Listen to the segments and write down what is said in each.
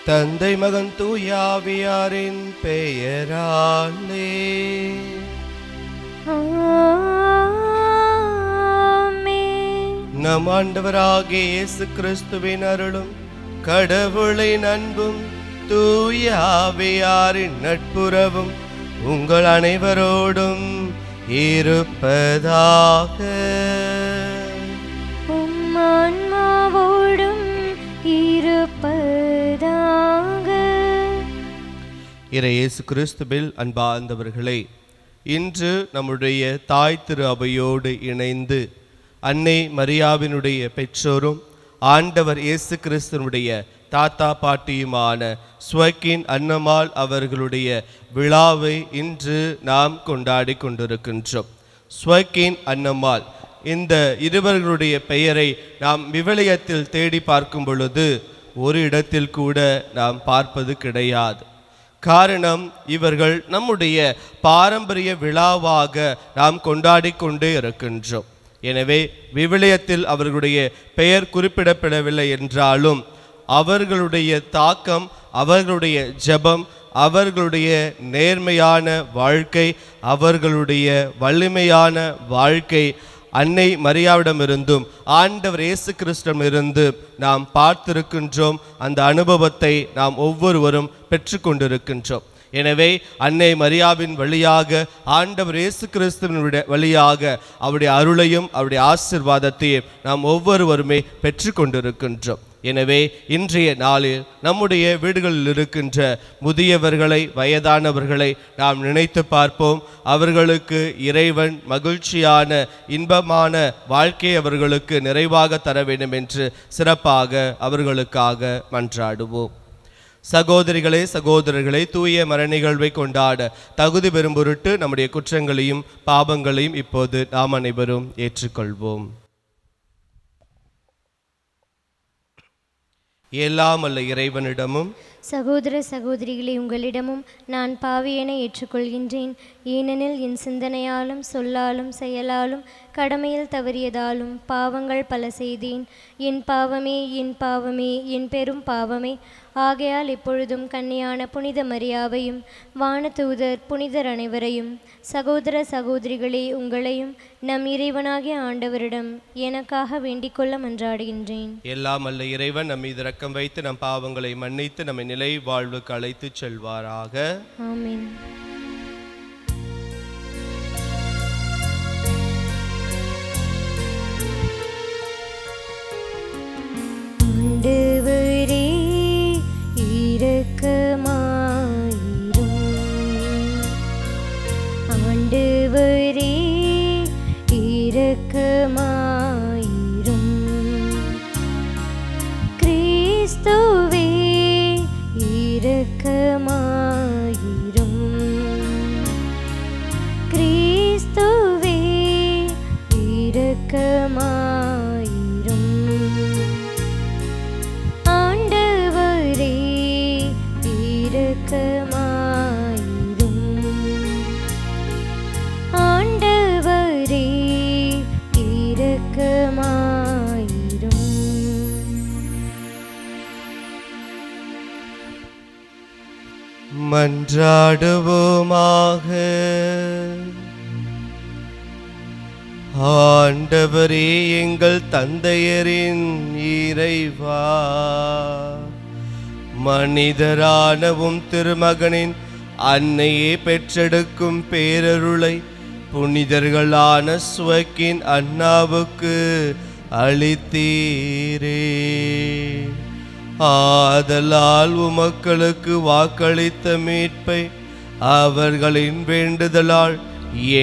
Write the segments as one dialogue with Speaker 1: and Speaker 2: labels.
Speaker 1: தந்தை மகன் தூயாவியாரின் பெயராலே நம் ஆண்டவராகிய இயேசு கிறிஸ்துவின் அருளும் கடவுளின் அன்பும் தூயாவியாரின் நட்புறவும் உங்கள் அனைவரோடும் இருப்பதாக.
Speaker 2: ஆன்மாவோடும் இருப்பதாக.
Speaker 1: இயேசு கிறிஸ்துவில் அன்பார்ந்தவர்களே, இன்று நம்முடைய தாய் திரு அவையோடு இணைந்து அன்னை மரியாவினுடைய பெற்றோரும் ஆண்டவர் இயேசு கிறிஸ்துவனுடைய தாத்தா பாட்டியுமான ஸ்வக்கின் அன்னம்மாள் அவர்களுடைய விழாவை இன்று நாம் கொண்டாடி கொண்டிருக்கின்றோம். ஸ்வக்கின் அன்னம்மாள் இந்த இருவர்களுடைய பெயரை நாம் விவிலியத்தில் தேடி பார்க்கும் பொழுது ஒரு இடத்தில் கூட நாம் பார்ப்பது கிடையாது. காரணம், இவர்கள் நம்முடைய பாரம்பரிய விழாவாக நாம் கொண்டாடி கொண்டே இருக்கின்றோம். எனவே விவிலியத்தில் அவர்களுடைய பெயர் குறிப்பிடப்படவில்லை என்றாலும் அவர்களுடைய தாக்கம், அவர்களுடைய ஜெபம், அவர்களுடைய நேர்மையான வாழ்க்கை, அவர்களுடைய வலிமையான வாழ்க்கை அன்னை மரியாவிடமிருந்தும் ஆண்டவர் இயேசு கிறிஸ்துவிடமிருந்து நாம் பார்த்திருக்கின்றோம். அந்த அனுபவத்தை நாம் ஒவ்வொருவரும் பெற்றுக்கொண்டிருக்கின்றோம். எனவே அன்னை மரியாவின் வழியாக ஆண்டவர் இயேசு கிறிஸ்துவின் வழியாக அவருடைய அருளையும் அவருடைய ஆசீர்வாதத்தையும் நாம் ஒவ்வொருவருமே பெற்றுக்கொண்டிருக்கின்றோம். எனவே இன்றைய நாளில் நம்முடைய வீடுகளில் இருக்கின்ற முதியவர்களை, வயதானவர்களை நாம் நினைத்து பார்ப்போம். அவர்களுக்கு இறைவன் மகிழ்ச்சியான இன்பமான வாழ்க்கையை அவர்களுக்கு நிறைவாக தர வேண்டும் என்று சிறப்பாக அவர்களுக்காக மன்றாடுவோம். சகோதரிகளே, சகோதரர்களை, தூய மர நிகழ்வை கொண்டாட தகுதி பெறும் பொருட்டு நம்முடைய குற்றங்களையும் பாவங்களையும் இப்போது நாம் அனைவரும் ஏற்றுக்கொள்வோம். எல்லாம் அல்ல இறைவனிடமும்
Speaker 2: சகோதர சகோதரிகளை உங்களிடமும் நான் பாவியென ஏற்றுக்கொள்கின்றேன். ஏனெனில் என் சிந்தனையாலும் சொல்லாலும் செயலாலும் கடமையில் தவறியதாலும் பாவங்கள் பல செய்தேன். என் பாவமே, என் பாவமே, என் பெரும் பாவமே. ஆகையால் இப்பொழுதும் கன்னியான புனித மரியாவையும் வானதூதர் புனிதர் அனைவரையும் சகோதர சகோதரிகளே உங்களையும் நம் இறைவனாகிய ஆண்டவரிடம் எனக்காக வேண்டிக்கொள்ள மன்றாடுகின்றேன்.
Speaker 1: எல்லாம் அல்ல இறைவன் நம் மீது இரக்கம் வைத்து நம் பாவங்களை மன்னித்து நம்மை நிலை வாழ்வுக்கு அழைத்து செல்வாராக.
Speaker 2: ஆமென். ஆண்டவரே இரக்கமாயிரும். ஆண்டவரே இரக்கமாயிரும். கிறிஸ்துவே இரக்கமாயிரும். கிறிஸ்துவே இரக்கமாயிரும். ஆண்டவரே இரக்கமாயிரும். ஆண்டவரே இரக்கமாயிரும்.
Speaker 1: மன்றாடுவோமாக. ஆண்டவரே எங்கள் தந்தையரின் இறைவா, மனிதரானவும் திருமகனின் அன்னையே பெற்றெடுக்கும் பேரருளை புனிதர்களான ஸ்வக்கின் அன்னாவுக்கு அளித்தீரே. ஆதலால் உமக்களுக்கு வாக்களித்த மீட்பை அவர்களின் வேண்டுதலால்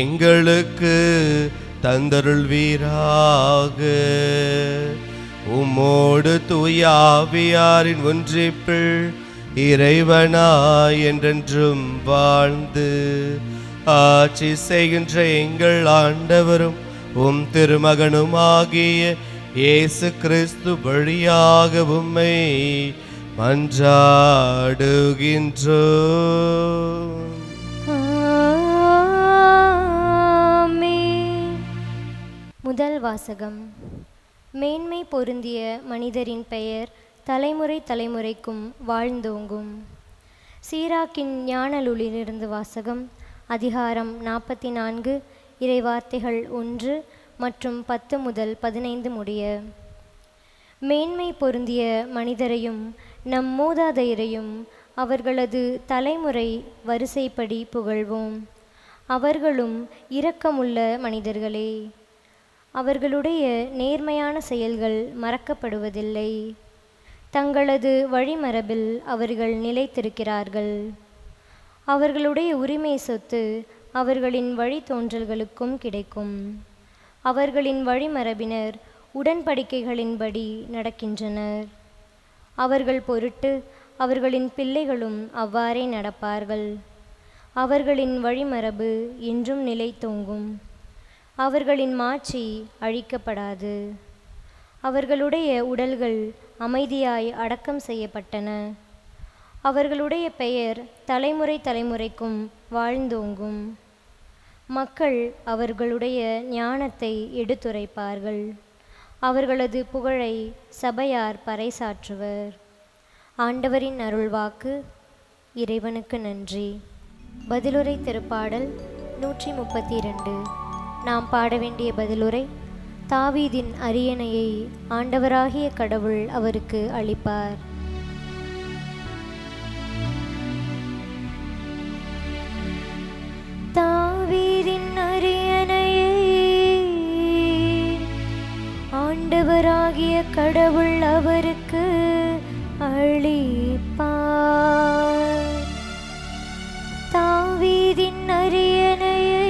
Speaker 1: எங்களுக்கு தந்தருள்வீராக. உம்மோடு தூய ஆவியாரின் ஒன்றிப்பில் இறைவனாய் என்றென்றும் வாழ்ந்து ஆட்சி செய்கின்ற எங்கள் ஆண்டவரும் உம் திருமகனும் ஆகிய இயேசு கிறிஸ்து வழியாக உம்மை மன்றாடுகின்றோம்.
Speaker 2: முதல் வாசகம். மேன்மை பொருந்திய மனிதரின் பெயர் தலைமுறை தலைமுறைக்கும் வாழ்ந்தோங்கும். சீராக்கின் ஞானலுளிலிருந்து வாசகம். அதிகாரம் 44, இறைவார்த்தைகள் 1 மற்றும் 10 முதல் 15 முடிய. மேன்மை பொருந்திய மனிதரையும் நம் மூதாதையரையும் அவர்களது தலைமுறை வரிசைப்படி புகழ்வோம். அவர்களும் இரக்கமுள்ள மனிதர்களே. அவர்களுடைய நேர்மையான செயல்கள் மறக்கப்படுவதில்லை. தங்களது வழிமரபில் அவர்கள் நிலைத்திருக்கிறார்கள். அவர்களுடைய உரிமை சொத்து அவர்களின் வழித்தோன்றல்களுக்கும் கிடைக்கும். அவர்களின் வழிமரபினர் உடன்படிக்கைகளின்படி நடக்கின்றனர். அவர்கள் பொருட்டு அவர்களின் பிள்ளைகளும் அவ்வாறே நடப்பார்கள். அவர்களின் வழிமரபு என்றும் நிலைத்தோங்கும். அவர்களின் மாட்சி அழிக்கப்படாது. அவர்களுடைய உடல்கள் அமைதியாய் அடக்கம் செய்யப்பட்டன. அவர்களுடைய பெயர் தலைமுறை தலைமுறைக்கும் வாழ்ந்தோங்கும். மக்கள் அவர்களுடைய ஞானத்தை எடுத்துரைப்பார்கள். அவர்களது புகழை சபையார் பறைசாற்றுவர். ஆண்டவரின் அருள்வாக்கு. இறைவனுக்கு நன்றி. பதிலுரை திருப்பாடல் 132. நாம் பாட வேண்டிய பதிலுரை. தாவீதின் அரியணையை ஆண்டவராகிய கடவுள் அவருக்கு அளிப்பார். தாவீதின் அரியணையை ஆண்டவராகிய கடவுள் அவருக்கு அளிப்பார். தாவீதின் அரியணையை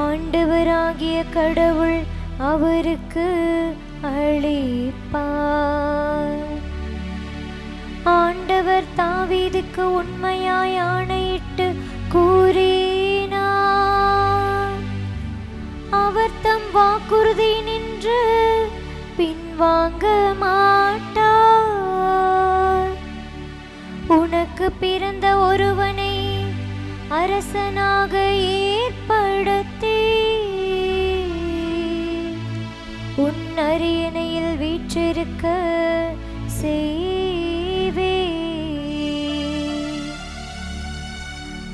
Speaker 2: ஆண்டவராகிய கடவுள் அவருக்கு அளிப்பார். ஆண்டவர் தாவீதுக்கு உண்மையாய் ஆணையிட்டு கூறினார். அவர் தம் வாக்குறுதி நின்று பின்வாங்க மாட்டார். உனக்கு பிறந்த ஒருவனை அரசனாக ஏற்படுத்தி உன் அரியணையில் வீற்றிருக்க செய்வே.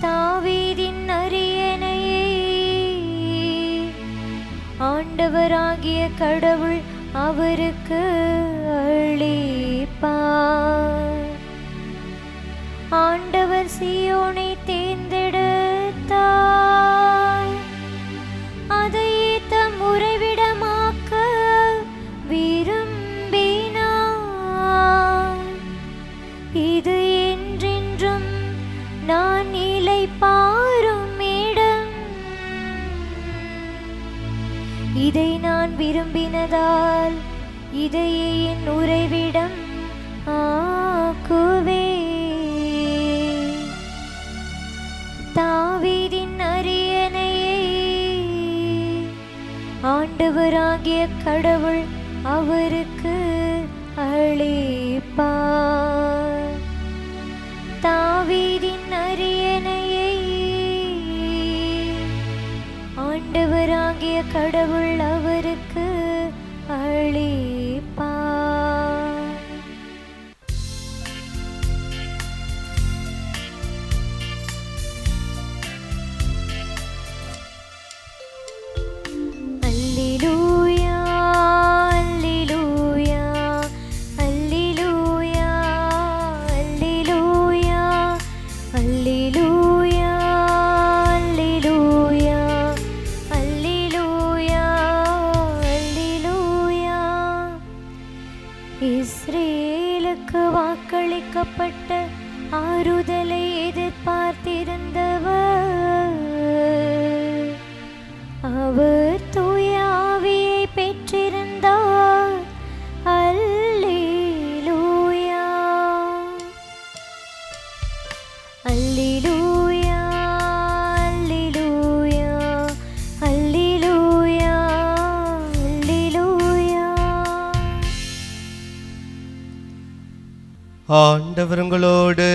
Speaker 2: தாவீதின் அரியணையை ஆண்டவராகிய கடவுள் அவருக்கு அளிப்பார். ஆண்டவர் சீயோனை தேர்ந்தெடுத்தார். அதை தம் உறைவிடமாக்க விரும்பினார். இது என்றென்றும் நான் இளைப்பாறும் இடம். இதை நான் விரும்பினதால் இதையே என் உறைவிடம் ஆக்குவே. தாவீதின் அரியணையை ஆண்டவராகிய கடவுள் அவருக்கு அளிப்பார். தாவீதின் அரியணையை ஆண்டவராகிய கடவுள் அவருக்கு அளிப்பார். அல்லேலூயா, அல்லேலூயா, அல்லேலூயா, அல்லேலூயா, அல்லேலூயா, அல்லேலூயா, அல்லேலூயா, அல்லேலூயா. இஸ்ரேலுக்கு வாக்களிக்கப்பட்ட ஆறுதலை எதிர்பார்த்திருந்தவர் அவர் தூய ஆவியை பெற்றிருந்தார். அல்லேலூயா, அல்லேலூயா, அல்லேலூயா, அல்லேலூயா, அல்லேலூயா.
Speaker 1: ஆண்டவர் உங்களோடு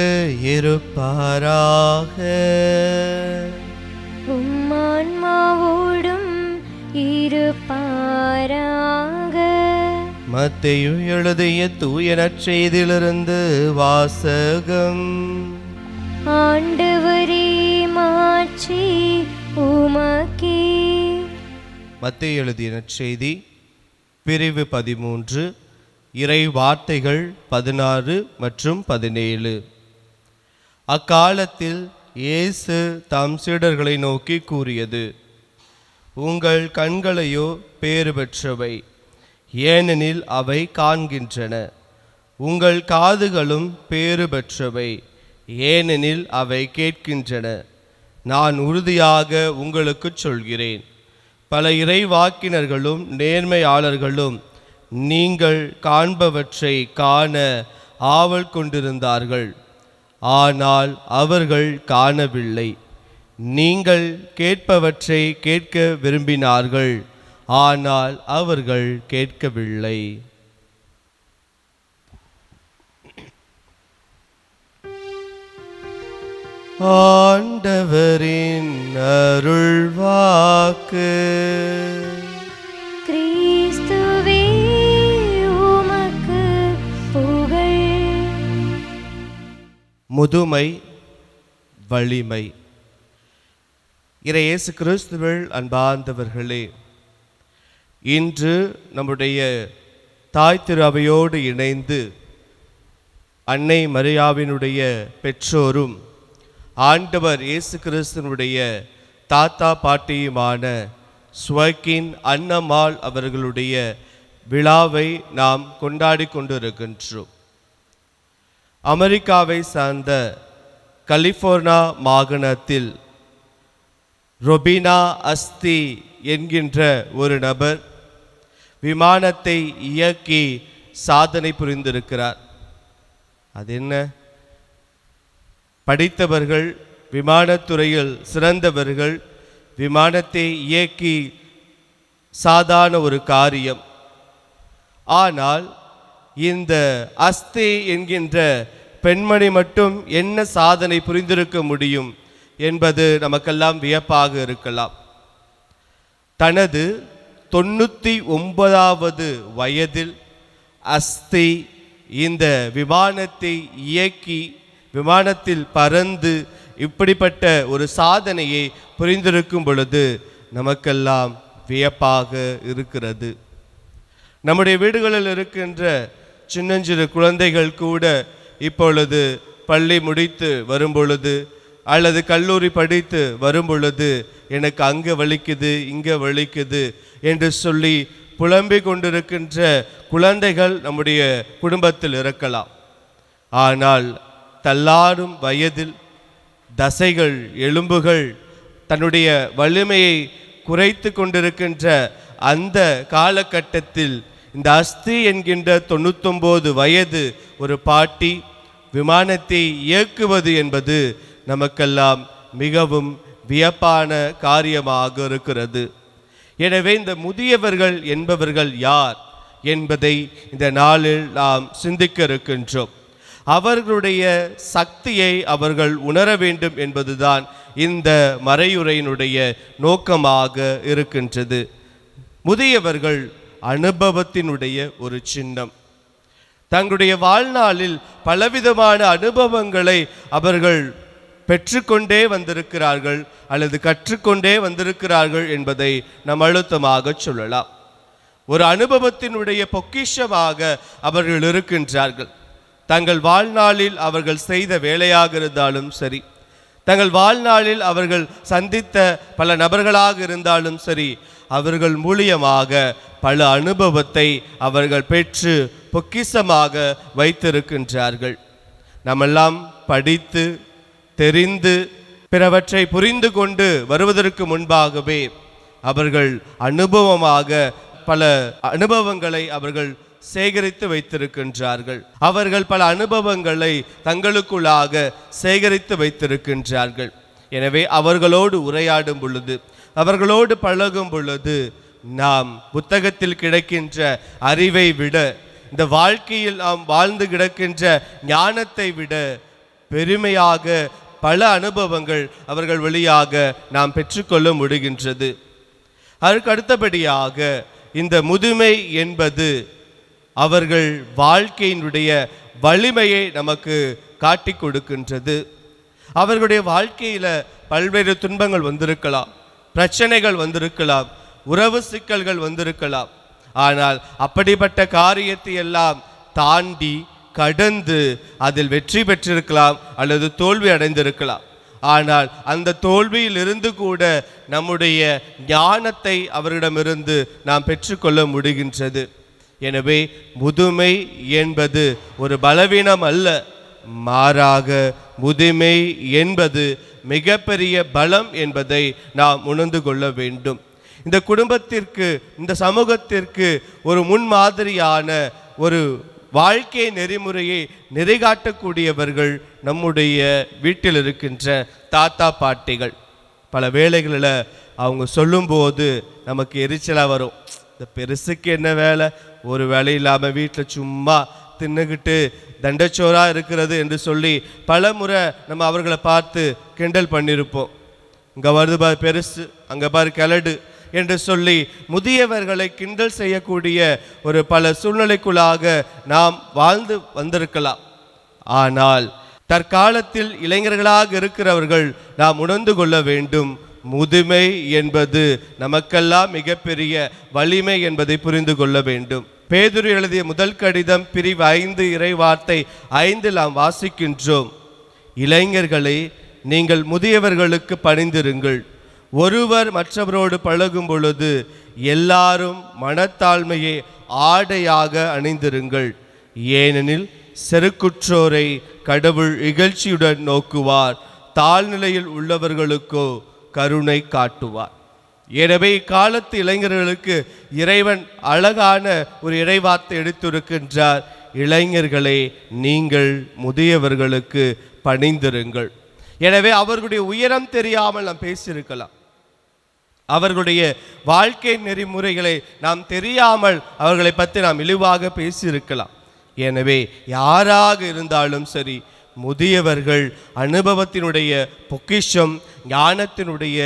Speaker 1: இருப்பாராக.
Speaker 2: உம்மான்மாவோடும் இருப்பாராக.
Speaker 1: மத்தேயு எழுதிய தூய நற்செய்தியிலிருந்து வாசகம்.
Speaker 2: ஆண்டவரே மாட்சி உமக்கே.
Speaker 1: மத்தேயு எழுதிய நற்செய்தி பிரிவு 13 இறை வார்த்தைகள் 16 மற்றும் 17. அக்காலத்தில் இயேசு தம் சீடர்களை நோக்கி கூறியது: உங்கள் கண்களையோ பேறு பெற்றவை, ஏனெனில் அவை காண்கின்றன. உங்கள் காதுகளும் பேறு பெற்றவை, ஏனெனில் அவை கேட்கின்றன. நான் உறுதியாக உங்களுக்கு சொல்கிறேன், பல இறைவாக்கினர்களும் நேர்மையாளர்களும் நீங்கள் காண்பவற்றை காண ஆவல் கொண்டிருந்தார்கள், ஆனால் அவர்கள் காணவில்லை. நீங்கள் கேட்பவற்றை கேட்க விரும்பினார்கள், ஆனால் அவர்கள் கேட்கவில்லை. ஆண்டவரின் அருள்வாக்கு.
Speaker 2: கிறிஸ்துவே உமக்கு புகழ்.
Speaker 1: முதுமை வலிமை. இயேசு கிறிஸ்துவில் அன்பார்ந்தவர்களே, இன்று நம்முடைய தாய் திரு அவையோடு இணைந்து அன்னை மரியாவினுடைய பெற்றோரும் ஆண்டவர் இயேசு கிறிஸ்துவனுடைய தாத்தா பாட்டியுமான ஸ்வர்கின் அன்னம்மாள் அவர்களுடைய விழாவை நாம் கொண்டாடி கொண்டிருக்கின்றோம். அமெரிக்காவை சார்ந்த கலிஃபோர்னியா மாகாணத்தில் ரொபினா அஸ்தி என்கின்ற ஒரு நபர் விமானத்தை இயக்கி சாதனை புரிந்திருக்கிறார். அது என்ன? படித்தவர்கள், விமானத்துறையில் சிறந்தவர்கள் விமானத்தை இயக்கி சாதாரண ஒரு காரியம். ஆனால் இந்த அஸ்தி என்கின்ற பெண்மணி மட்டும் என்ன சாதனை புரிந்திருக்க முடியும் என்பது நமக்கெல்லாம் வியப்பாக இருக்கலாம். தனது 99வது வயதில் அஸ்தி இந்த விமானத்தை இயக்கி விமானத்தில் பறந்து இப்படிப்பட்ட ஒரு சாதனையை புரிந்திருக்கும் பொழுது நமக்கெல்லாம் வியப்பாக இருக்கிறது. நம்முடைய வீடுகளில் இருக்கின்ற சின்னஞ்சிறு குழந்தைகள் கூட இப்பொழுது பள்ளி முடித்து வரும் பொழுது அல்லது கல்லூரி படித்து வரும் பொழுது எனக்கு அங்கே வலிக்குது, இங்கே வலிக்குது என்று சொல்லி புலம்பிக் கொண்டிருக்கின்ற குழந்தைகள் நம்முடைய குடும்பத்தில் இருக்கலாம். ஆனால் தள்ளாடும் வயதில் தசைகள், எலும்புகள் தன்னுடைய வலிமையை குறைத்து கொண்டிருக்கின்ற அந்த காலகட்டத்தில் இந்த அஸ்தி என்கின்ற 99 வயது ஒரு பாட்டி விமானத்தை இயக்குவது என்பது நமக்கெல்லாம் மிகவும் வியப்பான காரியமாக இருக்கிறது. எனவே இந்த முதியவர்கள் என்பவர்கள் யார் என்பதை இந்த நாளில் நாம் சிந்திக்க இருக்கின்றோம். அவர்களுடைய சக்தியை அவர்கள் உணர வேண்டும் என்பதுதான் இந்த மறையுரையினுடைய நோக்கமாக இருக்கின்றது. முதியவர்கள் அனுபவத்தினுடைய ஒரு சின்னம். தங்களுடைய வாழ்நாளில் பலவிதமான அனுபவங்களை அவர்கள் பெற்றுக்கொண்டே வந்திருக்கிறார்கள் அல்லது கற்றுக்கொண்டே வந்திருக்கிறார்கள் என்பதை நாம் அழுத்தமாக சொல்லலாம். ஒரு அனுபவத்தினுடைய பொக்கிஷமாக அவர்கள் இருக்கின்றார்கள். தங்கள் வாழ்நாளில் அவர்கள் செய்த வேலையாக இருந்தாலும் சரி, தங்கள் வாழ்நாளில் அவர்கள் சந்தித்த பல நபர்களாக இருந்தாலும் சரி, அவர்கள் மூலியமாக பல அனுபவத்தை அவர்கள் பெற்று பொக்கிஷமாக வைத்திருக்கின்றார்கள். நம்மெல்லாம் படித்து தெரிந்து பிறவற்றை புரிந்து கொண்டு வருவதற்கு முன்பாகவே அவர்கள் அனுபவமாக பல அனுபவங்களை அவர்கள் சேகரித்து வைத்திருக்கின்றார்கள். அவர்கள் பல அனுபவங்களை தங்களுக்குள்ளாக சேகரித்து வைத்திருக்கின்றார்கள். எனவே அவர்களோடு உரையாடும் பொழுது, அவர்களோடு பழகும் பொழுது நாம் புத்தகத்தில் கிடைக்கின்ற அறிவை விட, இந்த வாழ்க்கையில் நாம் வாழ்ந்து கிடக்கின்ற ஞானத்தை விட பெருமையாக பல அனுபவங்கள் அவர்கள் வழியாக நாம் பெற்றுக்கொள்ள முடிகின்றது. அதற்கு அடுத்தபடியாக இந்த முதுமை என்பது அவர்கள் வாழ்க்கையினுடைய வலிமையை நமக்கு காட்டி கொடுக்கின்றது. அவர்களுடைய வாழ்க்கையில் பல்வேறு துன்பங்கள் வந்திருக்கலாம், பிரச்சனைகள் வந்திருக்கலாம், உறவு சிக்கல்கள் வந்திருக்கலாம். ஆனால் அப்படிப்பட்ட காரியத்தை எல்லாம் தாண்டி கடந்து அதில் வெற்றி பெற்றிருக்கலாம் அல்லது தோல்வி அடைந்திருக்கலாம். ஆனால் அந்த தோல்வியில் இருந்து கூட நம்முடைய ஞானத்தை அவரிடமிருந்து நாம் பெற்றுக்கொள்ள முடிகின்றது. எனவே முதுமை என்பது ஒரு பலவீனம் அல்ல, மாறாக முதுமை என்பது மிகப்பெரிய பலம் என்பதை நாம் உணர்ந்து கொள்ள வேண்டும். இந்த குடும்பத்திற்கு, இந்த சமூகத்திற்கு ஒரு முன்மாதிரியான ஒரு வாழ்க்கை நெறிமுறையை நிறைகாட்டக்கூடியவர்கள் நம்முடைய வீட்டில் இருக்கின்ற தாத்தா பாட்டிகள். பல வேளைகளில் அவங்க சொல்லும்போது நமக்கு எரிச்சலாக வரும். இந்த பெருசுக்கு என்ன வேலை, ஒரு வேலை இல்லாமல் வீட்டில் சும்மா தின்னுக்கிட்டு தண்டச்சோராக இருக்கிறது என்று சொல்லி பல முறை நம்ம அவர்களை பார்த்து கிண்டல் பண்ணியிருப்போம். இங்கே வருது பாரு பெருசு, அங்கே பாரு கிளடு என்று சொல்லி முதியவர்களை கிண்டல் செய்யக்கூடிய ஒரு பல சூழ்நிலைக்குள்ளாக நாம் வாழ்ந்து வந்திருக்கலாம். ஆனால் தற்காலத்தில் இளைஞர்களாக இருக்கிறவர்கள் நாம் உணர்ந்து கொள்ள வேண்டும், முதுமை என்பது நமக்கெல்லாம் மிகப்பெரிய வலிமை என்பதை புரிந்து கொள்ள வேண்டும். பேதுரு எழுதிய முதல் கடிதம் பிரிவு 5 இறை வார்த்தை 5 நாம் வாசிக்கின்றோம், இளைஞர்களை நீங்கள் முதியவர்களுக்கு பணிந்திருங்கள், ஒருவர் மற்றவரோடு பழகும் பொழுது எல்லாரும் மனத்தாழ்மையை ஆடையாக அணிந்திருங்கள், ஏனெனில் செருக்குற்றோரை கடவுள் இகழ்ச்சியுடன் நோக்குவார், தாழ்நிலையில் உள்ளவர்களுக்கோ கருணை காட்டுவார். எனவே இக்காலத்து இளைஞர்களுக்கு இறைவன் அழகான ஒரு இறைவார்த்தை எடுத்திருக்கின்றார், இளைஞர்களை நீங்கள் முதியவர்களுக்கு பணிந்திருங்கள். எனவே அவர்களுடைய உயரம் தெரியாமல் நாம் பேசியிருக்கலாம், அவர்களுடைய வாழ்க்கை நெறிமுறைகளை நாம் தெரியாமல் அவர்களை பற்றி நாம் இழிவாக பேசியிருக்கலாம். எனவே யாராக இருந்தாலும் சரி, முதியவர்கள் அனுபவத்தினுடைய பொக்கிஷம், ஞானத்தினுடைய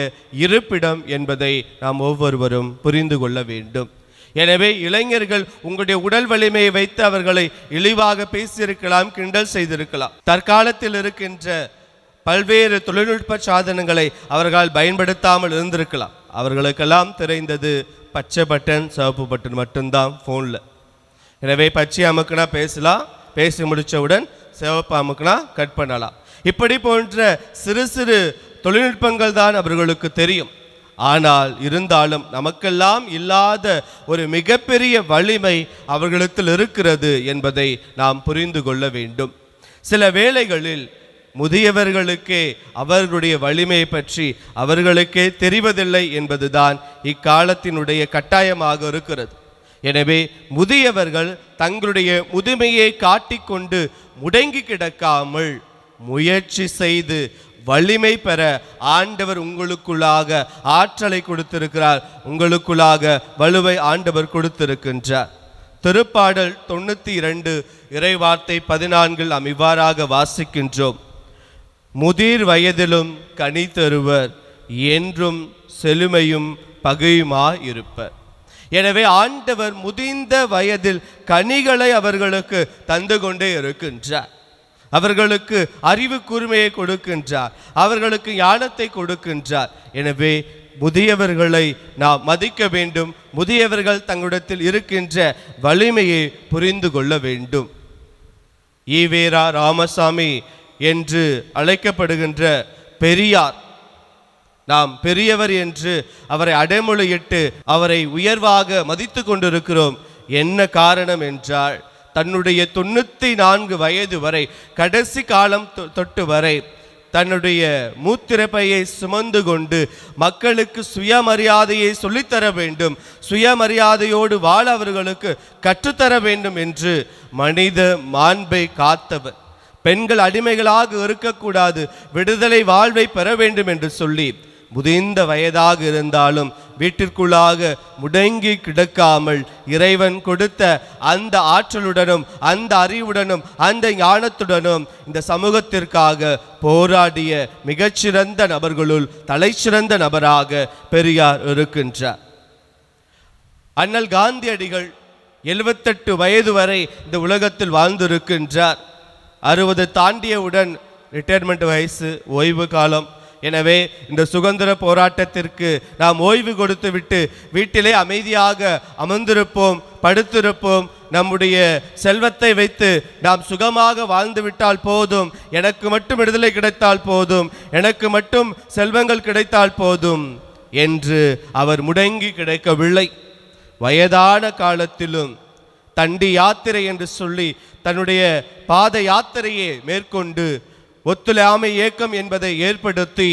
Speaker 1: இருப்பிடம் என்பதை நாம் ஒவ்வொருவரும் புரிந்து கொள்ள வேண்டும். எனவே இளைஞர்கள் உங்களுடைய உடல் வலிமையை வைத்து அவர்களை இழிவாக பேசியிருக்கலாம், கிண்டல் செய்திருக்கலாம். தற்காலத்தில் இருக்கின்ற பல்வேறு தொழில்நுட்ப சாதனங்களை அவர்களால் பயன்படுத்தாமல் இருந்திருக்கலாம். அவர்களுக்கெல்லாம் தெரிந்தது பச்சை பட்டன், சிவப்பு பட்டன் மட்டும்தான் ஃபோனில். எனவே பச்சை அமுக்குனா பேசலாம், பேசி முடித்தவுடன் சிவப்பு அமுக்குனா கட் பண்ணலாம். இப்படி போன்ற சிறு சிறு தொழில்நுட்பங்கள் தான் அவர்களுக்கு தெரியும். ஆனால் இருந்தாலும் நமக்கெல்லாம் இல்லாத ஒரு மிகப்பெரிய வலிமை அவர்களிடத்தில் இருக்கிறது என்பதை நாம் புரிந்து கொள்ள வேண்டும். சில வேளைகளில் முதியவர்களுக்கே அவர்களுடைய வலிமையை பற்றி அவர்களுக்கே தெரிவதில்லை என்பதுதான் இக்காலத்தினுடைய கட்டாயமாக இருக்கிறது. எனவே முதியவர்கள் தங்களுடைய முதுமையை காட்டிக்கொண்டு முடங்கி கிடக்காமல் முயற்சி செய்து வலிமை பெற ஆண்டவர் உங்களுக்குள்ளாக ஆற்றலை கொடுத்திருக்கிறார், உங்களுக்குள்ளாக வலுவை ஆண்டவர் கொடுத்திருக்கின்றார். திருப்பாடல் 92 இறைவார்த்தை 14 நாம் இவ்வாறாக வாசிக்கின்றோம், முதிர் வயதிலும் கனி தருவர், என்றும் செழுமையும் பகையுமாயிருப்பர். எனவே ஆண்டவர் முதிர்ந்த வயதில் கனிகளை அவர்களுக்கு தந்து கொண்டே இருக்கின்றார். அவர்களுக்கு அறிவு கூர்மையை கொடுக்கின்றார், அவர்களுக்கு ஞானத்தை கொடுக்கின்றார். எனவே முதியவர்களை நாம் மதிக்க வேண்டும், முதியவர்கள் தங்களிடத்தில் இருக்கின்ற வலிமையை புரிந்து கொள்ள வேண்டும். ஈவேரா ராமசாமி என்று அழைக்கப்படுகின்ற பெரியார், நாம் பெரியவர் என்று அவரை அடைமொழியிட்டு அவரை உயர்வாக மதித்து கொண்டிருக்கிறோம். என்ன காரணம் என்றால், தன்னுடைய 94 வயது வரை, கடைசி காலம் தொட்டு வரை தன்னுடைய மூத்திரப்பையை சுமந்து கொண்டு மக்களுக்கு சுயமரியாதையை சொல்லித்தர வேண்டும், சுயமரியாதையோடு வாழ அவர்களுக்கு கற்றுத்தர வேண்டும் என்று மனித மாண்பை காத்தவர். பெண்கள் அடிமைகளாக இருக்கக்கூடாது, விடுதலை வாழ்வை பெற வேண்டும் என்று சொல்லி முதிர்ந்த வயதாக இருந்தாலும் வீட்டிற்குள்ளாக முடங்கி கிடக்காமல் இறைவன் கொடுத்த அந்த ஆற்றலுடனும் அந்த அறிவுடனும் அந்த ஞானத்துடனும் இந்த சமூகத்திற்காக போராடிய மிகச்சிறந்த நபர்களுள் தலைச்சிறந்த நபராக பெரியார் இருக்கின்றார். அண்ணல் காந்தியடிகள் 78 வயது வரை இந்த உலகத்தில் வாழ்ந்திருக்கின்றார். 60 தாண்டியவுடன் ரிட்டையர்மெண்ட் வயசு, ஓய்வு காலம். எனவே இந்த சுதந்திர போராட்டத்திற்கு நாம் ஓய்வு கொடுத்து விட்டு வீட்டிலே அமைதியாக அமர்ந்திருப்போம், படுத்திருப்போம். நம்முடைய செல்வத்தை வைத்து நாம் சுகமாக வாழ்ந்து விட்டால் போதும், எனக்கு மட்டும் விடுதலை கிடைத்தால் போதும், எனக்கு மட்டும் செல்வங்கள் கிடைத்தால் போதும் என்று அவர் முடங்கி கிடைக்கவில்லை. வயதான காலத்திலும் தண்டி யாத்திரை என்று சொல்லி தன்னுடைய பாத யாத்திரையை மேற்கொண்டு ஒத்துழையாமை இயக்கம் என்பதை ஏற்படுத்தி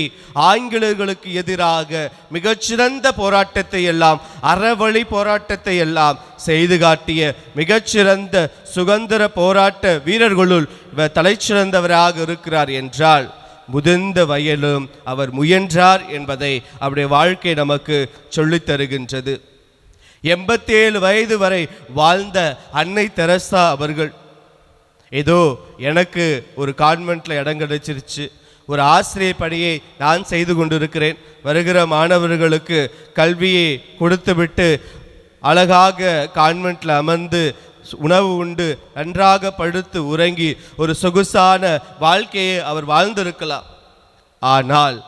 Speaker 1: ஆங்கிலேயர்களுக்கு எதிராக மிகச்சிறந்த போராட்டத்தை எல்லாம், அறவழி போராட்டத்தை எல்லாம் செய்து காட்டிய மிகச்சிறந்த சுதந்திர போராட்ட வீரர்களுள் இவர் தலைச்சிறந்தவராக இருக்கிறார் என்றால், முதிர்ந்த வயலும் அவர் முயன்றார் என்பதை அவருடைய வாழ்க்கை நமக்கு சொல்லித் தருகின்றது. 87 வயது வரை வாழ்ந்த அன்னை தெரசா அவர்கள், ஏதோ எனக்கு ஒரு கான்வென்ட்ல இடம் கிடைச்சிருச்சு, ஒரு ஆசிரியர் பணியை நான் செய்து கொண்டிருக்கிறேன், வருகிற மாணவர்களுக்கு கல்வியை கொடுத்துவிட்டு அழகாக கான்வென்ட்ல அமர்ந்து உணவு உண்டு நன்றாக படுத்து உறங்கி ஒரு சொகுசான வாழ்க்கையை அவர் வாழ்ந்திருக்கலாம். ஆனால்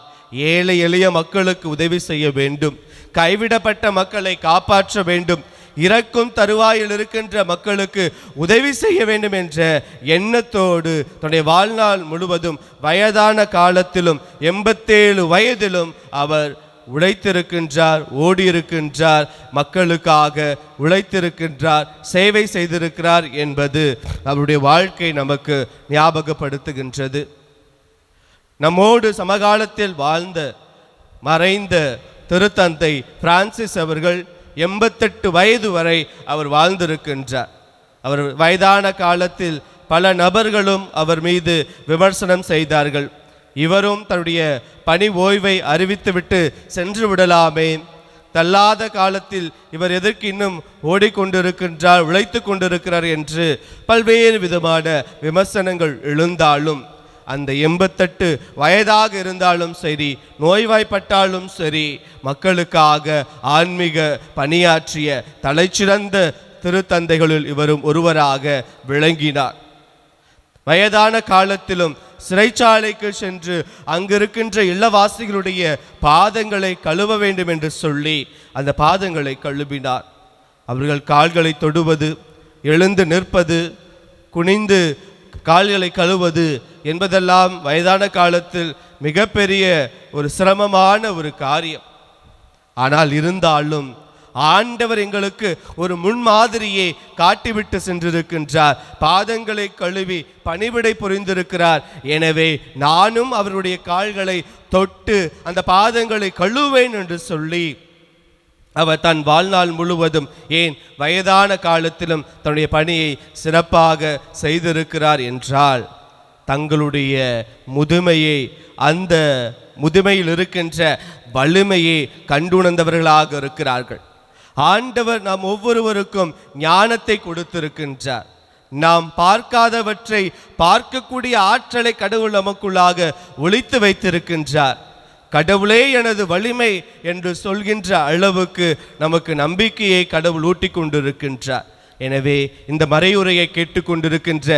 Speaker 1: ஏழை எளிய மக்களுக்கு உதவி செய்ய வேண்டும், கைவிடப்பட்ட மக்களை காப்பாற்ற வேண்டும், இறக்கும் தருவாயில் இருக்கின்ற மக்களுக்கு உதவி செய்ய வேண்டும் என்ற எண்ணத்தோடு தன்னுடைய வாழ்நாள் முழுவதும் வயதான காலத்திலும் 87 வயதிலும் அவர் உழைத்திருக்கின்றார், ஓடியிருக்கின்றார், மக்களுக்காக உழைத்திருக்கின்றார், சேவை செய்திருக்கிறார் என்பது அவருடைய வாழ்க்கை நமக்கு ஞாபகப்படுத்துகின்றது. நம்மோடு சமகாலத்தில் வாழ்ந்த மறைந்த திருத்தந்தை பிரான்சிஸ் அவர்கள் 88 வயது வரை அவர் வாழ்ந்திருக்கின்றார். அவர் வயதான காலத்தில் பல நபர்களும் அவர் மீது விமர்சனம் செய்தார்கள். இவரும் தன்னுடைய பணி ஓய்வை அறிவித்துவிட்டு சென்று விடலாமே, தள்ளாத காலத்தில் இவர் எதற்கு இன்னும் ஓடிக்கொண்டிருக்கின்றார், உழைத்து கொண்டிருக்கிறார் என்று பல்வேறு விதமான விமர்சனங்கள் எழுந்தாலும், அந்த 88 வயதாக இருந்தாலும் சரி, நோய்வாய்ப்பட்டாலும் சரி, மக்களுக்காக ஆன்மீக பணியாற்றிய தலைச்சிறந்த திருத்தந்தைகளில் இவரும் ஒருவராக விளங்கினார். வயதான காலத்திலும் சிறைச்சாலைக்கு சென்று அங்கிருக்கின்ற இல்லவாசிகளுடைய பாதங்களை கழுவ வேண்டும் என்று சொல்லி அந்த பாதங்களை கழுவினார். அவர்கள் கால்களை தொடுவது, எழுந்து நிற்பது, குனிந்து கால்களை கழுவது என்பதெல்லாம் வயதான காலத்தில் மிகப்பெரிய ஒரு சிரமமான ஒரு காரியம். ஆனால் இருந்தாலும் ஆண்டவர் எங்களுக்கு ஒரு முன்மாதிரியை காட்டிவிட்டு சென்றிருக்கின்றார், பாதங்களை கழுவி பணிவிடை புரிந்திருக்கிறார். எனவே நானும் அவருடைய கால்களை தொட்டு அந்த பாதங்களை கழுவேன் என்று சொல்லி அவர் தன் வாழ்நாள் முழுவதும், ஏன் வயதான காலத்திலும் தன்னுடைய பணியை சிறப்பாக செய்திருக்கிறார் என்றால், தங்களுடைய முதுமையை, அந்த முதுமையில் இருக்கின்ற வலிமையை கண்டுணர்ந்தவர்களாக இருக்கிறார்கள். ஆண்டவர் நாம் ஒவ்வொருவருக்கும் ஞானத்தை கொடுத்திருக்கின்றார். நாம் பார்க்காதவற்றை பார்க்கக்கூடிய ஆற்றலை கடவுள் நமக்குள்ளாக ஒளித்து வைத்திருக்கின்றார். கடவுளே எனது வலிமை என்று சொல்கின்ற அளவுக்கு நமக்கு நம்பிக்கையை கடவுள் ஊட்டி கொண்டிருக்கின்றார். எனவே இந்த மறையுரையை கேட்டுக்கொண்டிருக்கின்ற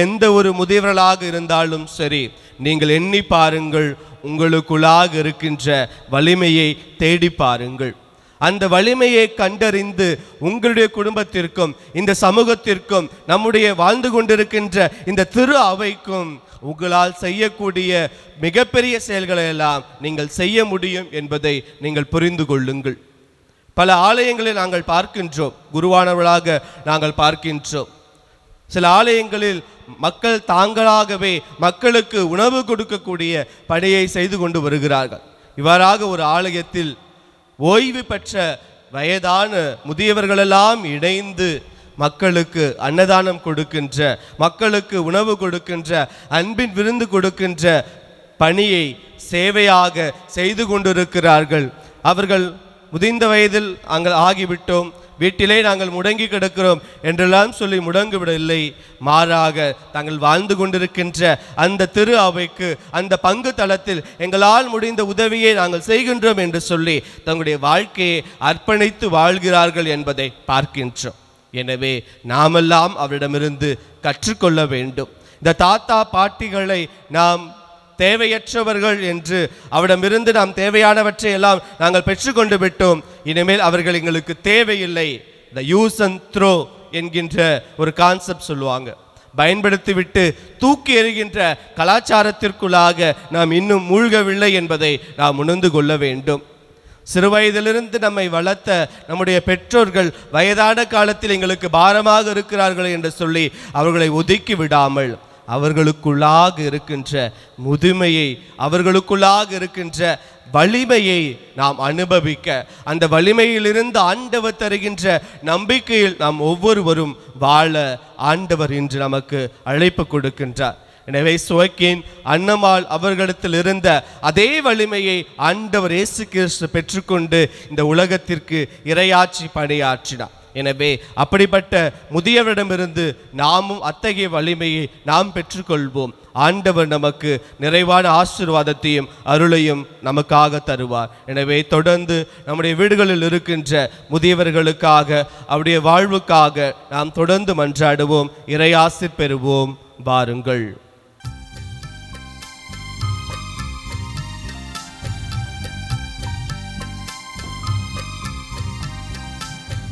Speaker 1: எந்த ஒரு முதியவர்களாக இருந்தாலும் சரி, நீங்கள் எண்ணி பாருங்கள், உங்களுக்குள்ளாக இருக்கின்ற வலிமையை தேடி பாருங்கள். அந்த வலிமையை கண்டறிந்து உங்களுடைய குடும்பத்திற்கும் இந்த சமூகத்திற்கும் நம்முடைய வாழ்ந்து கொண்டிருக்கின்ற இந்த திரு அவைக்கும் உங்களால் செய்யக்கூடிய மிகப்பெரிய செயல்களை எல்லாம் நீங்கள் செய்ய முடியும் என்பதை நீங்கள் புரிந்து கொள்ளுங்கள். பல ஆலயங்களில் நாங்கள் பார்க்கின்றோம், குருவானவர்களாக நாங்கள் பார்க்கின்றோம். சில ஆலயங்களில் மக்கள் தாங்களாகவே மக்களுக்கு உணவு கொடுக்கக்கூடிய பணியை செய்து கொண்டு வருகிறார்கள். இவ்வாறாக ஒரு ஆலயத்தில் ஓய்வு பெற்ற வயதான முதியவர்களெல்லாம் இணைந்து மக்களுக்கு அன்னதானம் கொடுக்கின்ற, மக்களுக்கு உணவு கொடுக்கின்ற, அன்பின் விருந்து கொடுக்கின்ற பணியை சேவையாக செய்து கொண்டிருக்கிறார்கள். அவர்கள் முதிர்ந்த வயதில் நாங்கள் ஆகிவிட்டோம், வீட்டிலே நாங்கள் முடங்கி கிடக்கிறோம் என்றெல்லாம் சொல்லி முடங்கிவிடவில்லை. மாறாக தாங்கள் வாழ்ந்து கொண்டிருக்கின்ற அந்த திரு அவைக்கு, அந்த பங்கு தளத்தில் எங்களால் முடிந்த உதவியை நாங்கள் செய்கின்றோம் என்று சொல்லி தங்களுடைய வாழ்க்கையை அர்ப்பணித்து வாழ்கிறார்கள் என்பதை பார்க்கின்றோம். எனவே நாமெல்லாம் அவரிடமிருந்து கற்றுக்கொள்ள வேண்டும். இந்த தாத்தா பாட்டிகளை நாம் தேவையற்றவர்கள் என்று அவரிடமிருந்து நாம் தேவையானவற்றை எல்லாம் நாங்கள் பெற்றுக்கொண்டு விட்டோம். இனிமேல் அவர்கள் எங்களுக்கு தேவையில்லை. இந்த யூஸ் அண்ட் த்ரோ என்கின்ற ஒரு கான்செப்ட் சொல்லுவாங்க. பயன்படுத்திவிட்டு தூக்கி எறிகின்ற கலாச்சாரத்திற்குள்ளாக நாம் இன்னும் மூழ்கவில்லை என்பதை நாம் உணர்ந்து கொள்ள வேண்டும். சிறுவயதிலிருந்து நம்மை வளர்த்த நம்முடைய பெற்றோர்கள் வயதான காலத்தில் எங்களுக்கு பாரமாக இருக்கிறார்கள் என்று சொல்லி அவர்களை ஒதுக்கி விடாமல் அவர்களுக்குள்ளாக இருக்கின்ற முதுமையை, அவர்களுக்குள்ளாக இருக்கின்ற வலிமையை நாம் அனுபவிக்க, அந்த வலிமையிலிருந்து ஆண்டவர் தருகின்ற நம்பிக்கையில் நாம் ஒவ்வொருவரும் வாழ ஆண்டவர் இன்று நமக்கு அழைப்பு கொடுக்கின்றார். எனவே சுவக்கின் அன்னமாள் அவர்களிடத்தில் இருந்த அதே வலிமையை ஆண்டவர் இயேசு கிறிஸ்து பெற்றுக்கொண்டு இந்த உலகத்திற்கு இறையாட்சி பணியாற்றினார். எனவே அப்படிப்பட்ட முதியவரிடமிருந்து நாமும் அத்தகைய வலிமையை நாம் பெற்றுக்கொள்வோம். ஆண்டவர் நமக்கு நிறைவான ஆசீர்வாதத்தையும் அருளையும் நமக்காக தருவார். எனவே தொடர்ந்து நம்முடைய வீடுகளில் இருக்கின்ற முதியவர்களுக்காக, அவருடைய வாழ்வுக்காக நாம் தொடர்ந்து மன்றாடுவோம். இறையாசீர் பெறுவோம். வாருங்கள்.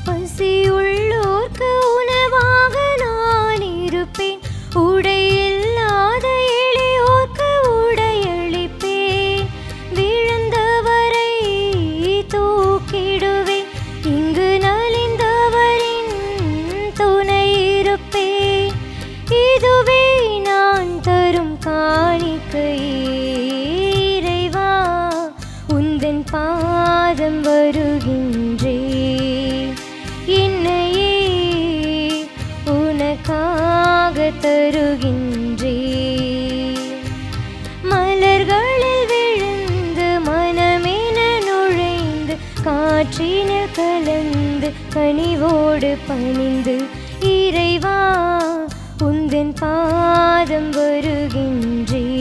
Speaker 2: பசியுள்ளோர்க்கு உணவாக நான் இருப்பேன், உடையில்லாத எளியோர்க்கு உடையளிப்பேன், விழுந்தவரை தூக்கிடுவேன், இங்கு நலிந்தவரின் துணை இருப்பேன். இதுவே நான் தரும் காணிக்கை இறைவா, உந்தன் பாதம் வருகின்றேன். என்னையே உனக்காக தருகின்றேன். மலர்களில் விழுந்து மனமென நுழைந்து காற்றினில் கலந்து கனிவோடு பணிந்து இறைவா உந்தன் பாதம் வருகின்றேன்.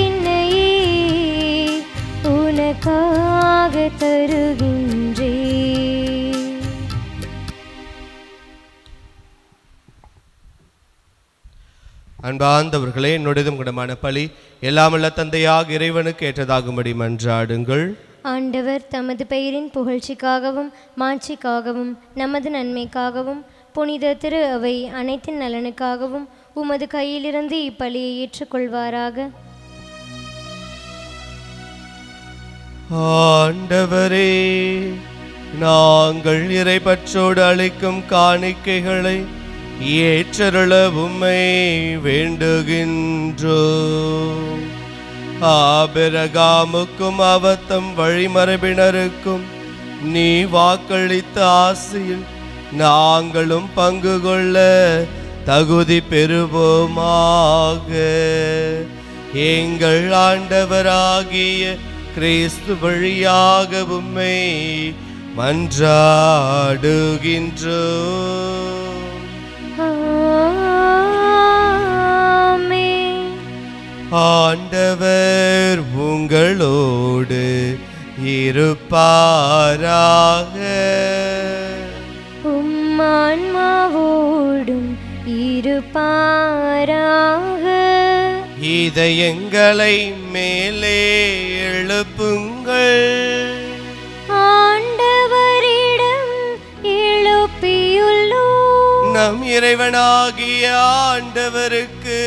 Speaker 2: என்னையே உனக்காக தருகின்றேன்.
Speaker 1: அன்பார்ந்தவர்களே, என்னுடையதும் குணமான பலி எல்லாமல்ல தந்தையாக இறைவனுக்கு ஏற்றதாகும்படி மன்றாடுங்கள்.
Speaker 2: ஆண்டவர் தமது பெயரின் புகழ்ச்சிக்காகவும் மாட்சிக்காகவும் நமது நன்மைக்காகவும் புனித திரு அவை அனைத்தின் நலனுக்காகவும் உமது கையிலிருந்து இப்பலியை ஏற்றுக்கொள்வாராக.
Speaker 1: ஆண்டவரே, நாங்கள் இறைபற்றோடு அளிக்கும் காணிக்கைகளை ஏற்றருள உம்மை வேண்டுகின்றோம். ஆபிரகாமுக்கும் அவத்தம் வழிமரபினருக்கும் நீ வாக்களித்த ஆசையில் நாங்களும் பங்கு கொள்ள தகுதி பெறுவோமாக. எங்கள் ஆண்டவராகிய கிறிஸ்து வழியாக உம்மை மன்றாடுகின்றோம். ஆண்டவர் உங்களோடு இருப்பாராக.
Speaker 2: உம் ஆன்மாவோடும் இருப்பாராக.
Speaker 1: இதயங்களை மேலே எழுப்புங்கள்.
Speaker 2: ஆண்டவரிடம் எழுப்பியுள்ளோம்.
Speaker 1: நம் இறைவனாகிய ஆண்டவருக்கு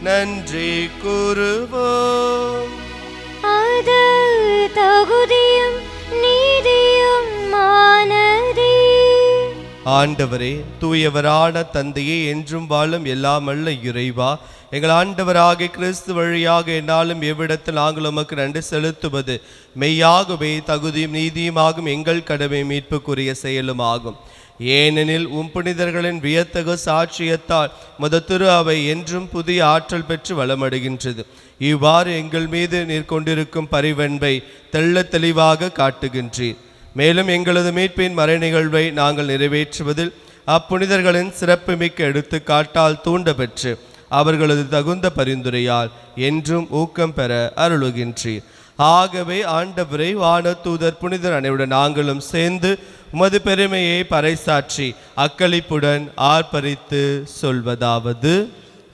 Speaker 1: நன்றி கூறுவோம்.
Speaker 2: அது தகுதியும் நீதியுமானதே.
Speaker 1: ஆண்டவரே, தூயவரான தந்தையே, என்றும் வாழும் எல்லாமல்ல இறைவா, எங்கள் ஆண்டவராகிய கிறிஸ்து வழியாக என்னாலும் எவ்விடத்தில் நாங்கள் உமக்கு நன்றி செலுத்துவது மெய்யாகவே தகுதியும் நீதியுமாகும் எங்கள் கடமை மீட்புக்குரிய செயலும் ஆகும். ஏனெனில் புனிதர்களின் வியத்தகு சாட்சியத்தால் மத திரு அவை என்றும் புதிய ஆற்றல் பெற்று வளமடைகின்றது. இவ்வாறு எங்கள் மீது நீர் கொண்டிருக்கும் பரிவன்பை தெள்ள தெளிவாக காட்டுகின்றீர். மேலும் எங்களது மீட்பின் மறை நிகழ்வை நாங்கள் நிறைவேற்றுவதில் அப்புனிதர்களின் சிறப்புமிக்க எடுத்துக்காட்டால் தூண்ட பெற்று அவர்களது தகுந்த பரிந்துரையால் என்றும் ஊக்கம் பெற அருளுகின்றீர். ஆகவே ஆண்டவரை வான தூதர் புனிதர் அனைவருடன் நாங்களும் சேர்ந்து உமது பெருமையை பறைசாற்றி அக்களிப்புடன் ஆர்ப்பரித்து சொல்வதாவது: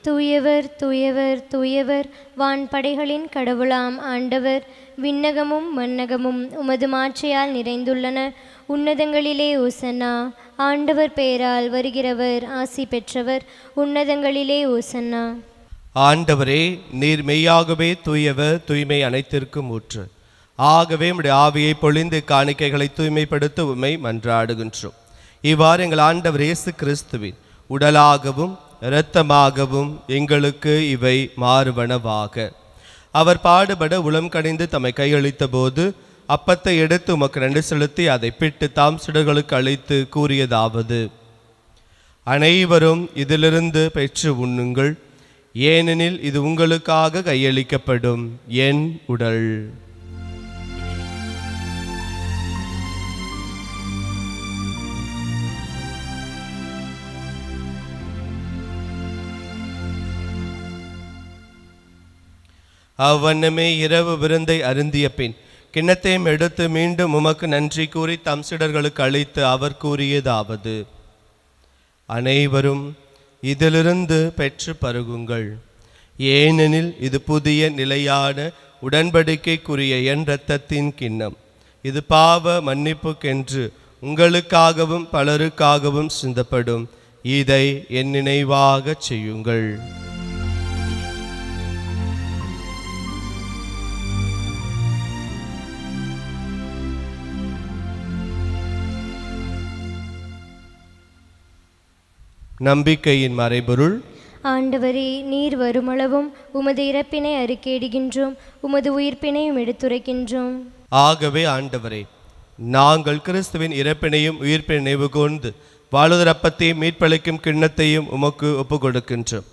Speaker 2: தூயவர் தூயவர் தூயவர், வான்படைகளின் கடவுளாம் ஆண்டவர். விண்ணகமும் மண்ணகமும் உமது மாட்சியால் நிறைந்துள்ளன. உன்னதங்களிலே ஓசன்னா. ஆண்டவர் பெயரால் வருகிறவர் ஆசி பெற்றவர். உன்னதங்களிலே ஓசன்னா.
Speaker 1: ஆண்டவரே, நீர் மெய்யாகவே தூயவர், தூய்மை அனைத்திற்கும் ஊற்று. ஆகவே உம்முடைய ஆவியை பொழிந்து காணிக்கைகளை தூய்மைப்படுத்த உம்மை மன்றாடுகின்றோம். இவ்வாறு எங்கள் ஆண்டவர் இயேசு கிறிஸ்துவின் உடலாகவும் இரத்தமாகவும் எங்களுக்கு இவை மாறுவனவாக. அவர் பாடுபட உளம் கனிந்து தம்மை கையளித்த போது அப்பத்தை எடுத்து உமக்கு நன்றி செலுத்தி அதை பிட்டு தாம் சிடர்களுக்கு அளித்து கூறியதாவது: அனைவரும் இதிலிருந்து பெற்று உண்ணுங்கள், ஏனெனில் இது உங்களுக்காக கையளிக்கப்படும் என் உடல். அவ்வண்ணமே இரவு விருந்தை அருந்திய பின் கிண்ணத்தையும் எடுத்து மீண்டும் உமக்கு நன்றி கூறி தம் சீடர்களுக்கு அளித்து அவர் கூறியதாவது: அனைவரும் இதிலிருந்து பெற்று பருகுங்கள், ஏனெனில் இது புதிய நிலையான உடன்படிக்கைக்குரிய என் இரத்தத்தின் கிண்ணம். இது பாவ மன்னிப்புக்கென்று உங்களுக்காகவும் பலருக்காகவும் சிந்தப்படும். இதை என் நினைவாக செய்யுங்கள். நம்பிக்கையின் மறைபொருள்:
Speaker 2: ஆண்டவரே, நீர் வருமளவும் உமது இறப்பினை அறிக்கையிடுகின்றோம், உமது உயிர்ப்பினையும் எடுத்துரைக்கின்றோம்.
Speaker 1: ஆகவே ஆண்டவரே, நாங்கள் கிறிஸ்துவின் இறப்பினையும் உயிர்ப்பினை நினைவு கூர்ந்து வாழுதரப்பத்தையும் மீட்பளிக்கும் கிண்ணத்தையும் உமக்கு ஒப்புக் கொடுக்கின்றோம்.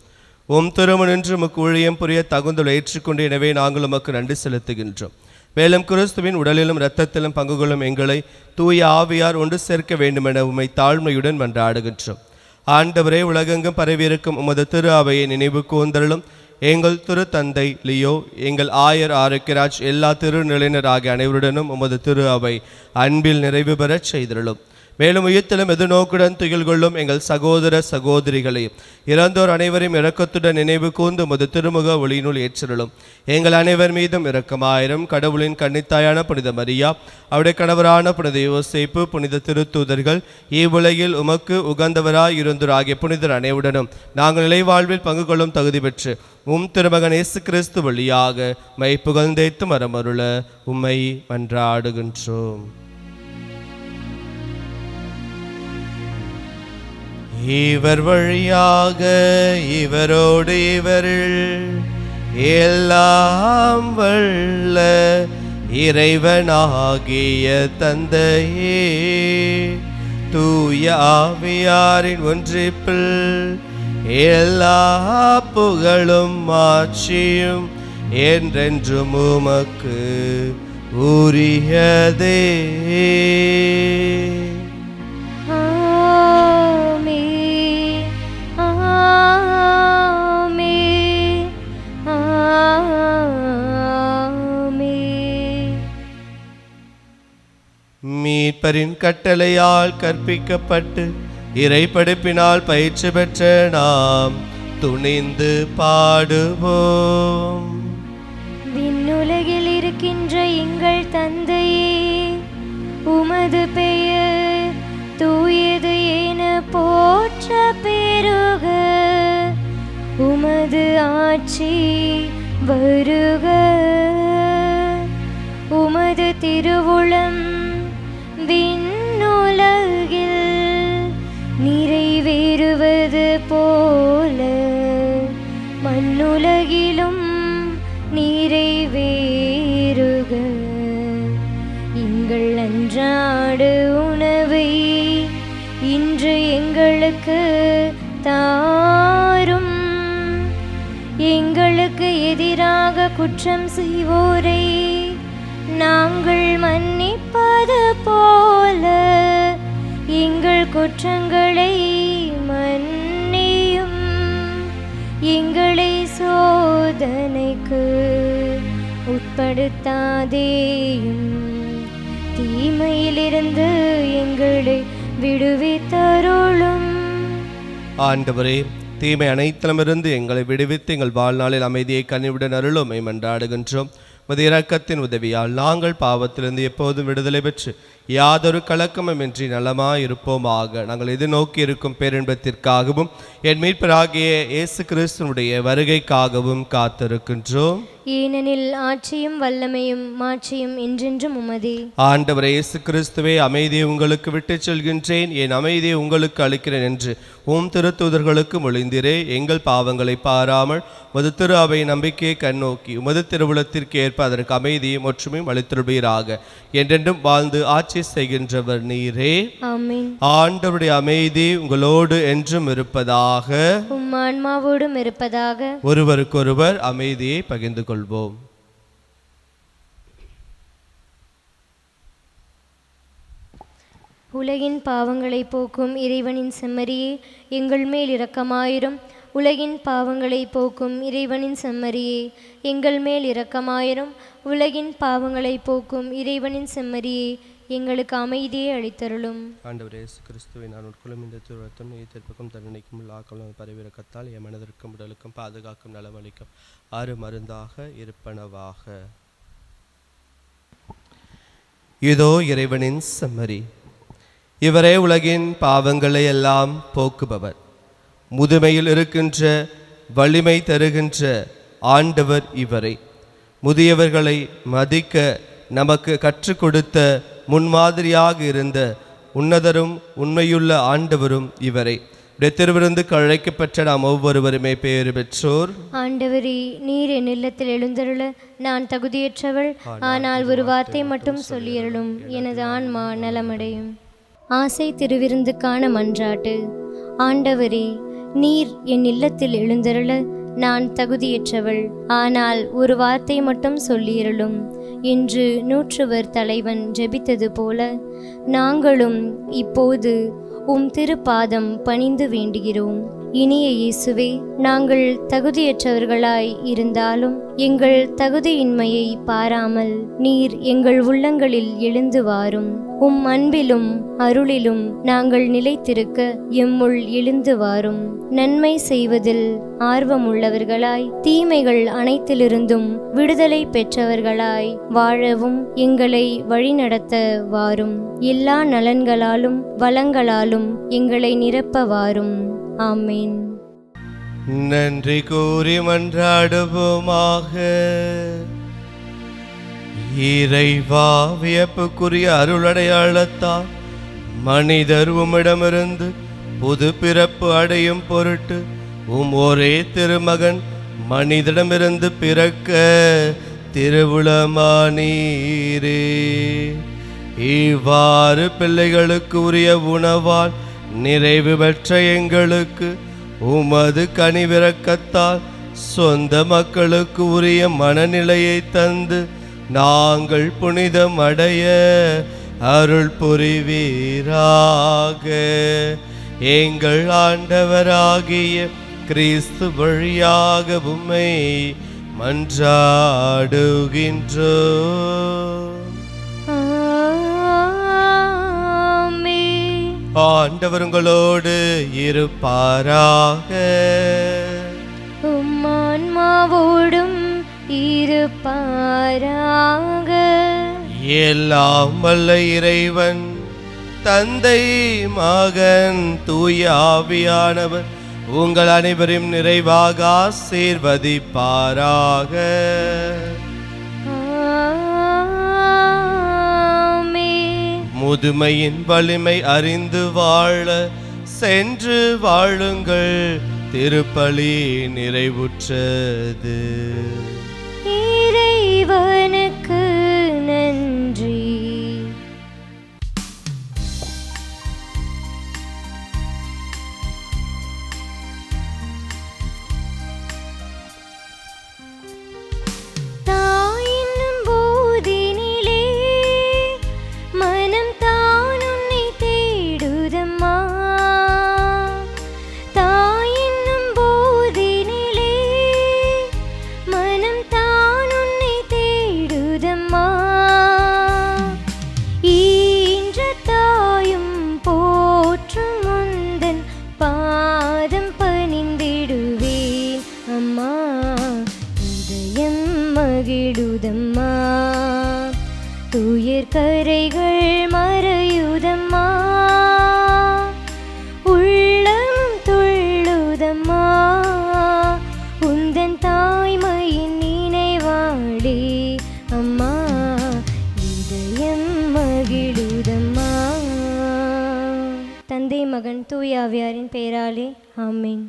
Speaker 1: உம் திருமணின்று உமக்கு ஊழியம் புரிய தகுந்துள்ள ஏற்றுக்கொண்டு, எனவே நாங்கள் உமக்கு நன்றி செலுத்துகின்றோம். மேலும் கிறிஸ்துவின் உடலிலும் இரத்தத்திலும் பங்கு கொள்ளும் எங்களை தூய ஆவியார் ஒன்று சேர்க்க வேண்டுமென உம்மை தாழ்மையுடன் மன்றாடுகின்றோம். ஆண்டவரே, உலகெங்கும் பரவியிருக்கும் உமது திரு அவையை நினைவு கூர்ந்தருளும். எங்கள் திரு தந்தை லியோ, எங்கள் ஆயர் ஆரோக்கியராஜ், எல்லா திருநிலையினர் ஆகிய அனைவருடனும் உமது திரு அவை அன்பில் நிறைவு பெறச் செய்தருளும். மேலும் உயிர்த்தலும் எதிர்நோக்குடன் துயில் கொள்ளும் எங்கள் சகோதர சகோதரிகளையும் இறந்தோர் அனைவரையும் இரக்கத்துடன் நினைவு கூர்ந்து உமது திருமுக ஒளியினுள் ஏற்றருளும். எங்கள் அனைவர் மீதும் இரக்கமாயிரம். கடவுளின் கன்னித்தாயான புனித மரியா, அவருடைய கணவரான புனித யோசேப்பு, புனித திருத்தூதர்கள், இவ்வுலகில் உமக்கு உகந்தவராய் இருந்தோர் ஆகிய புனிதர் அனைவருடனும் நாங்கள் நிலைவாழ்வில் பங்கு கொள்ளும் தகுதி பெற்று உம் திருமகன் இயேசு கிறிஸ்து வழியாக மை புகழ்ந்தேத்து மரமருள உம்மை மன்றாடுகின்றோம். இவர் வழியாக இவரோடு இவரில் எல்லாம் வல்ல இறைவனாகிய தந்தையே, தூய ஆவியாரின் ஒன்றிப்பில் எல்லா புகழும் ஆட்சியும் என்றென்றும் உமக்கு உரியதே. மீட்பரின் கட்டளையால் கற்பிக்கப்பட்டு இறைப்படைப்பினால் பயிற்சி பெற்ற நாம் துணிந்து பாடுவோம்.
Speaker 2: விண்ணுலகில் இருக்கின்ற எங்கள் தந்தையே, உமது பெயர் தூயது என போற்ற பெருக. உமது ஆட்சி வருக. உமது திருவுளம் விண்ணுலகில் நிறைவேறுவது போல மண்ணுலகிலும் நிறைவேறுக. எங்கள் அன்றாட உணவை இன்று எங்களுக்கு தாரும். எங்களுக்கு எதிராக குற்றம் செய்வோரை நாங்கள் மன்னிப்பது போல எங்கள் குற்றங்களை மன்னியும். எங்களை சோதனைக்கு உட்படுத்தாதேயும், தீமையிலிருந்து எங்களை விடுவித்தருளும்.
Speaker 1: ஆண்டவரே, தீமை அனைத்திலுமிருந்து எங்களை விடுவித்து எங்கள் வாழ்நாளில் அமைதியை கனிவுடன் அருளும் மன்றாடுகின்றோம். உமது இரக்கத்தின் உதவியால் நாங்கள் பாவத்திலிருந்து எப்போதும் விடுதலை பெற்று யாதொரு கலக்கமுமின்றி நலமாயிருப்போமாக. நாங்கள் எதிர்நோக்கி இருக்கும் பேரின்பத்திற்காகவும் என் மீட்பராகிய இயேசு கிறிஸ்துனுடைய வருகைக்காகவும் காத்திருக்கின்றோம்.
Speaker 2: ஏனெனில் ஆட்சியும் வல்லமையும் மாட்சியும் என்றென்றும் உமதே.
Speaker 1: ஆண்டவரே இயேசு கிறிஸ்துவே, அமைதியை உங்களுக்கு விட்டுச் செல்கின்றேன், என் அமைதியை உங்களுக்கு அளிக்கிறேன் என்று திருத்தூதர்களுக்கு மொழிந்தீரே. எங்கள் பாவங்களை பாராமல் உமது திரு அவை நம்பிக்கையை கண்ணோக்கி உமது திருவுளத்திற்கு ஏற்ப அதற்கு அமைதியும் ஒற்றுமையும் அளித்திருப்பீராக. என்றென்றும் வாழ்ந்து ஆட்சி செய்கின்றவர் நீரே.
Speaker 2: ஆமென்.
Speaker 1: ஆண்டவருடைய அமைதி உங்களோடு என்றும் இருப்பதாக,
Speaker 2: உம் ஆன்மாவோடும் இருப்பதாக.
Speaker 1: ஒருவருக்கொருவர் அமைதியை பகிர்ந்து கொள்வோம்.
Speaker 2: உலகின் பாவங்களை போக்கும் இறைவனின் செம்மறியே, எங்கள் மேல் இரக்கமாயிரும். உலகின் பாவங்களை போக்கும் இறைவனின் செம்மறியே, எங்கள் மேல் இரக்கமாயிரும். உலகின் பாவங்களை போக்கும் இறைவனின் செம்மறியே, எங்களுக்கு அமைதியை அளித்தருளும்.
Speaker 1: ஆண்டவரே இயேசு கிறிஸ்துவை, நான் உட்கொள்ளும் இந்த திருவத்தம் நீதிக்கும் தண்டனைக்கும் உள்ளாக்களும் பரவிறக்கத்தால் என் மனதிற்கும் உடலுக்கும் பாதுகாக்கும் நலமளிக்கும் ஆறு மருந்தாக இருப்பனவாக. இதோ இறைவனின் செம்மறி, இவரே உலகின் பாவங்களை எல்லாம் போக்குபவர். முதுமையில் இருக்கின்ற வலிமை தருகின்ற ஆண்டவர் இவரை. முதியவர்களை மதிக்க நமக்கு கற்றுக் கொடுத்த முன்மாதிரியாக இருந்த உன்னதரும் உண்மையுள்ள ஆண்டவரும் இவரை. திருவிருந்து அழைக்கப்பட்ட நாம் ஒவ்வொருவருமே பேறு பெற்றோர்.
Speaker 2: ஆண்டவரே, நீர் என் இல்லத்தில் எழுந்தருள நான் தகுதியற்றவள். ஆனால் ஒரு வார்த்தை மட்டும் சொல்லியருளும், எனது ஆன்மா நலமடையும். ஆசை திருவிருந்துக்கான மன்றாட்டு. ஆண்டவரே, நீர் என் இல்லத்தில் எழுந்தருள நான் தகுதியற்றவள். ஆனால் ஒரு வார்த்தை மட்டும் சொல்லியருளும் என்று நூற்றுவர் தலைவன் ஜெபித்தது போல நாங்களும் இப்போது உம் திருப்பாதம் பணிந்து வேண்டுகிறோம். இனிய இயேசுவே, நாங்கள் தகுதியற்றவர்களாய் இருந்தாலும் எங்கள் தகுதியின்மையை பாராமல் நீர் எங்கள் உள்ளங்களில் எழுந்து வாரும். உம் அன்பிலும் அருளிலும் நாங்கள் நிலைத்திருக்க எம்முள் எழுந்து வாரும். நன்மை செய்வதில் ஆர்வமுள்ளவர்களாய் தீமைகள் அனைத்திலிருந்தும் விடுதலை பெற்றவர்களாய் வாழவும் எங்களை வழிநடத்த வாரும். எல்லா நலன்களாலும் வளங்களாலும் எங்களை நிரப்ப வாரும். ஆமேன்.
Speaker 1: நன்றி கூறி மன்றாடுவோமாக. இறைவா, வியப்புக்குரிய அருளடையாளத்தால் மனிதர் உம்மிடமிருந்து புது பிறப்பு அடையும் பொருட்டு உம் ஒரே திருமகன் மனிதனிடமிருந்து பிறக்க திருவுளமானீரே. இவ்வாறு பிள்ளைகளுக்கு உரிய உணவால் நிறைவு பெற்ற எங்களுக்கு உமது கனிவிரக்கத்தால் சொந்த மக்களுக்கு உரிய மனநிலையை தந்து நாங்கள் புனிதம் அடைய அருள் புரிவீராக. எங்கள் ஆண்டவராகிய கிறிஸ்து வழியாக உம்மை மன்றாடுகின்றோம். ஆண்டவர் உங்களோடு இருப்பாராக.
Speaker 2: உம் ஆன்மாவோடும் இருப்பாராக.
Speaker 1: எல்லாம் வல்ல இறைவன் தந்தை, மகன், தூய ஆவியானவர் உங்கள் அனைவரையும் நிறைவாக ஆசீர்வதிப்பாராக. முதுமையின் வலிமை அறிந்து வாழ சென்று வாழுங்கள். திருப்பலி நிறைவுற்றது.
Speaker 2: இறைவனுக்கு நன்றி. தந்தை மகன் தூய ஆவியாரின் பெயராலே ஆமென்.